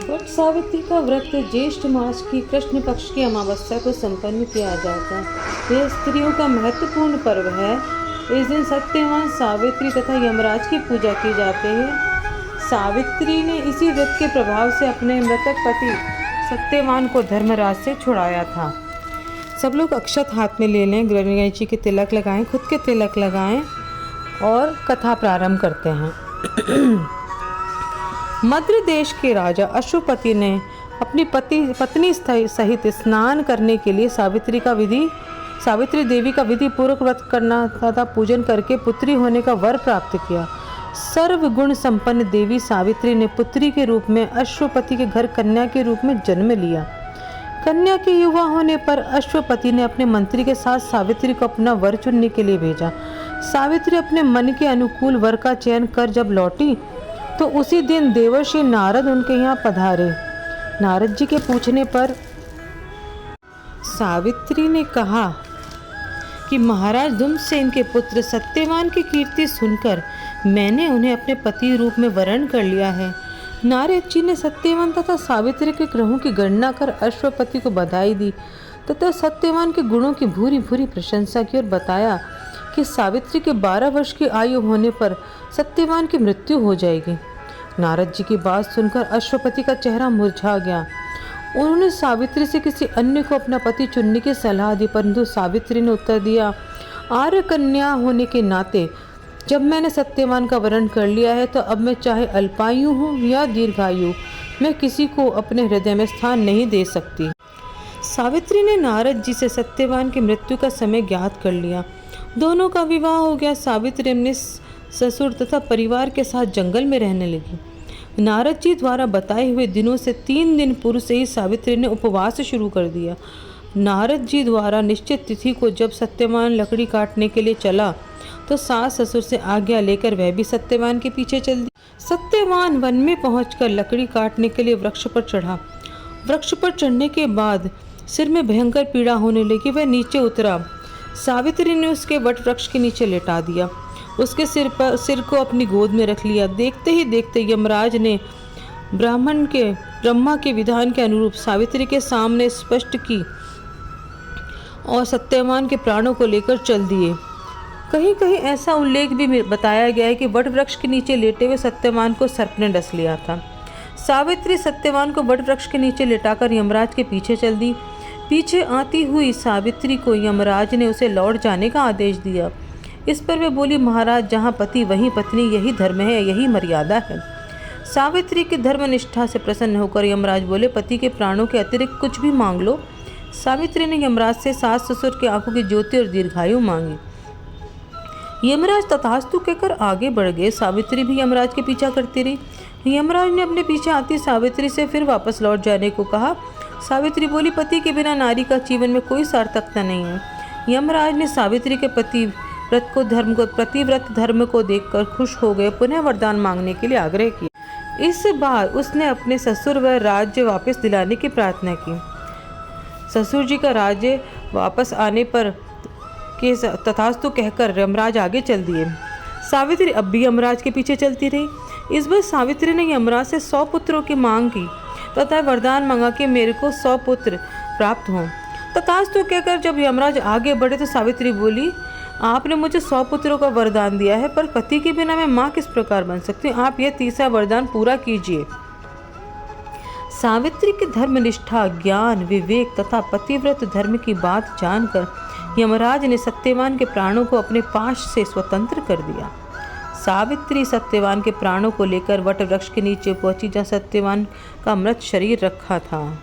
वट सावित्री का व्रत ज्येष्ठ मास की कृष्ण पक्ष की अमावस्या को संपन्न किया जाता है। यह स्त्रियों का महत्वपूर्ण पर्व है। इस दिन सत्यवान सावित्री तथा यमराज की पूजा की जाती है। सावित्री ने इसी व्रत के प्रभाव से अपने मृतक पति सत्यवान को धर्मराज से छुड़ाया था। सब लोग अक्षत हाथ में ले लें, गणेश जी के तिलक लगाएं, खुद के तिलक लगाएं और कथा प्रारंभ करते हैं। मद्र देश के राजा अश्वपति ने अपनी पत्नी सहित स्नान करने के लिए सावित्री देवी का विधि पूर्वक व्रत करना तथा पूजन करके पुत्री होने का वर प्राप्त किया। सर्वगुण संपन्न देवी सावित्री ने पुत्री के रूप में अश्वपति के घर कन्या के रूप में जन्म लिया। कन्या के युवा होने पर अश्वपति ने अपने मंत्री के साथ सावित्री को अपना वर चुनने के लिए भेजा। सावित्री अपने मन के अनुकूल वर का चयन कर जब लौटी तो उसी दिन देवर्षि नारद उनके यहाँ पधारे। नारद जी के पूछने पर सावित्री ने कहा कि महाराज धूम्रसेन के पुत्र सत्यवान की कीर्ति सुनकर मैंने उन्हें अपने पति रूप में वरण कर लिया है। नारद जी ने सत्यवान तथा सावित्री के ग्रहों की गणना कर अश्वपति को बधाई दी तथा सत्यवान के गुणों की भूरी भूरी प्रशंसा की और बताया कि सावित्री के 12 वर्ष की आयु होने पर सत्यवान की मृत्यु हो जाएगी। नारद जी की बात सुनकर अश्वपति का चेहरा मुरझा गया। उन्होंने सावित्री से किसी अन्य को अपना पति चुनने की सलाह दी, परंतु सावित्री ने उत्तर दिया, आर्य कन्या होने के नाते जब मैंने सत्यवान का वरण कर लिया है तो अब मैं चाहे अल्पायु हूँ या दीर्घायु, मैं किसी को अपने हृदय में स्थान नहीं दे सकती। सावित्री ने नारद जी से सत्यवान की मृत्यु का समय ज्ञात कर लिया। दोनों का विवाह हो गया। सावित्री अपने ससुर तथा परिवार के साथ जंगल में रहने लगी। नारद जी द्वारा बताए हुए दिनों से 3 दिन पूर्व से ही सावित्री ने उपवास शुरू कर दिया। नारद जी द्वारा निश्चित तिथि को जब सत्यवान लकड़ी काटने के लिए चला तो सास ससुर से आज्ञा लेकर वह भी सत्यवान के पीछे चल दी। सत्यवान वन में पहुंचकर लकड़ी काटने के लिए वृक्ष पर चढ़ा। वृक्ष पर चढ़ने के बाद सिर में भयंकर पीड़ा होने लगी। वह नीचे उतरा। सावित्री ने उसके वट वृक्ष के नीचे लेटा दिया। उसके सिर को अपनी गोद में रख लिया। देखते ही देखते यमराज ने ब्रह्मा के विधान के अनुरूप सावित्री के सामने स्पष्ट की और सत्यवान के प्राणों को लेकर चल दिए। कहीं कहीं ऐसा उल्लेख भी बताया गया है कि वट वृक्ष के नीचे लेटे हुए सत्यवान को सर्प ने डस लिया था। सावित्री सत्यवान को वट वृक्ष के नीचे लेटाकर यमराज के पीछे चल दी। पीछे आती हुई सावित्री को यमराज ने उसे लौट जाने का आदेश दिया। इस पर वे बोली, महाराज जहाँ पति वहीं पत्नी, यही धर्म है, यही मर्यादा है। सावित्री की धर्मनिष्ठा से प्रसन्न होकर यमराज बोले, पति के प्राणों के अतिरिक्त कुछ भी मांग लो। सावित्री ने यमराज से सास ससुर की आंखों की ज्योति और दीर्घायु मांगी। यमराज तथास्तु कहकर आगे बढ़ गए। सावित्री भी यमराज के पीछा करती रही। यमराज ने अपने पीछे आती सावित्री से फिर वापस लौट जाने को कहा। सावित्री बोली, पति के बिना नारी का जीवन में कोई सार्थकता नहीं है। यमराज ने सावित्री के पतिव्रत धर्म को देखकर खुश हो गए। पुनः वरदान मांगने के लिए आग्रह किया। इस बार उसने अपने ससुर व राज्य वापस दिलाने की प्रार्थना की। ससुर जी का राज्य वापस आने पर के तथास्तु कहकर यमराज आगे चल दिए। सावित्री अब भी यमराज के पीछे चलती रही। इस बार सावित्री ने यमराज से 100 पुत्रों की मांग की तथा वरदान मांगा कि मेरे को 100 पुत्र प्राप्त हों। तथास्तु कहकर जब यमराज आगे बढ़े तो सावित्री बोली, आपने मुझे 100 पुत्रों का वरदान दिया है, पर पति के बिना मैं माँ किस प्रकार बन सकती हूँ? आप यह तीसरा वरदान पूरा कीजिए। सावित्री की धर्मनिष्ठा, ज्ञान, विवेक तथा पतिव्रत धर्म की बात जानकर यमराज ने सत्यवान के प्राणों को अपने पाश से स्वतंत्र कर दिया। सावित्री सत्यवान के प्राणों को लेकर वट वृक्ष के नीचे पहुंची जहाँ सत्यवान का मृत शरीर रखा था।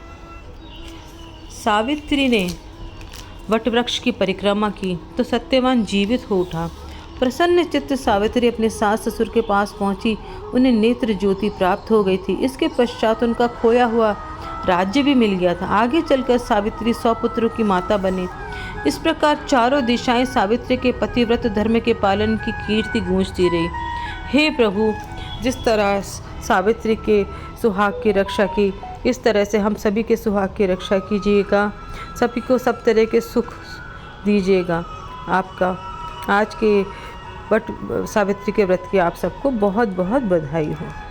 सावित्री ने वट वृक्ष की परिक्रमा की तो सत्यवान जीवित हो उठा। प्रसन्न चित्त सावित्री अपने सास ससुर के पास पहुंची। उन्हें नेत्र ज्योति प्राप्त हो गई थी। इसके पश्चात उनका खोया हुआ राज्य भी मिल गया था। आगे चलकर सावित्री 100 पुत्रों की माता बनी। इस प्रकार चारों दिशाएं सावित्री के पतिव्रत धर्म के पालन की कीर्ति गूंजती रही। हे प्रभु, जिस तरह सावित्री के सुहाग की रक्षा की, इस तरह से हम सभी के सुहाग की रक्षा कीजिएगा। सभी को सब तरह के सुख दीजिएगा। आपका आज के वट सावित्री के व्रत की आप सबको बहुत बहुत बधाई हो।